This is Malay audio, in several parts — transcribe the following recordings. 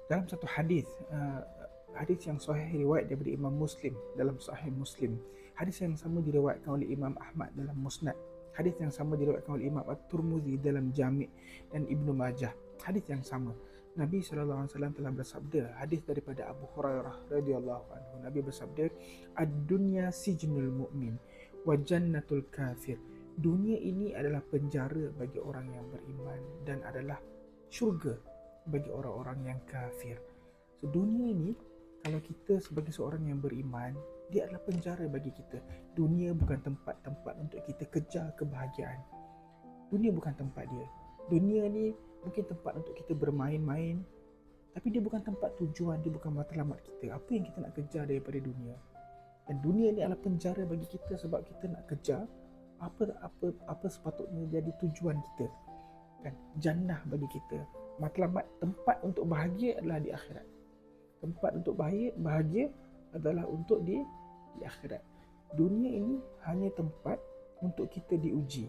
Dalam satu hadis yang sahih riwayat daripada Imam Muslim dalam Sahih Muslim, hadis yang sama diriwayatkan oleh Imam Ahmad dalam Musnad, hadis yang sama diriwayatkan oleh Imam At-Tirmizi dalam Jami' dan Ibnu Majah. Hadis yang sama, Nabi SAW telah bersabda, hadis daripada Abu Hurairah radhiyallahu anhu, Nabi bersabda, ad-dunya sijnul mu'min wa jannatul kafir. Dunia ini adalah penjara bagi orang yang beriman dan adalah syurga bagi orang-orang yang kafir. So dunia ini, kalau kita sebagai seorang yang beriman, dia adalah penjara bagi kita. Dunia bukan tempat-tempat untuk kita kejar kebahagiaan. Dunia bukan tempat dia. Dunia ni mungkin tempat untuk kita bermain-main, tapi dia bukan tempat tujuan, dia bukan matlamat kita. Apa yang kita nak kejar daripada dunia? Dan dunia ni adalah penjara bagi kita sebab kita nak kejar apa sepatutnya jadi tujuan kita. Kan? Jannah bagi kita, matlamat, tempat untuk bahagia adalah di akhirat. Tempat untuk bahagia adalah untuk di akhirat. Dunia ini hanya tempat untuk kita diuji.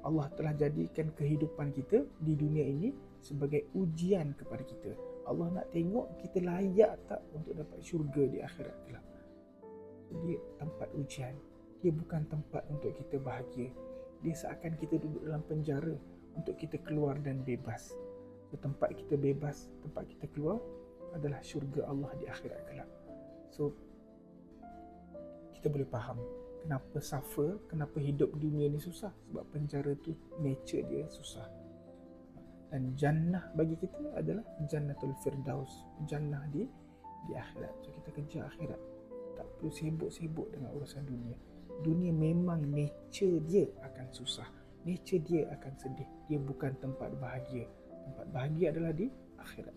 Allah telah jadikan kehidupan kita di dunia ini sebagai ujian kepada kita. Allah nak tengok kita layak tak untuk dapat syurga di akhirat kelak. Dia tempat ujian. Dia bukan tempat untuk kita bahagia. Dia seakan kita duduk dalam penjara untuk kita keluar dan bebas. So, tempat kita bebas, tempat kita keluar adalah syurga Allah di akhirat kelak. So kita boleh faham kenapa suffer, kenapa hidup dunia ni susah, sebab penjara tu nature dia susah. Dan jannah bagi kita adalah jannatul firdaus, jannah di akhirat. So kita kejar akhirat, tak perlu sibuk-sibuk dengan urusan dunia. Dunia memang nature dia akan susah, nature dia akan sedih. Dia bukan tempat bahagia. Tempat bahagia adalah di akhirat.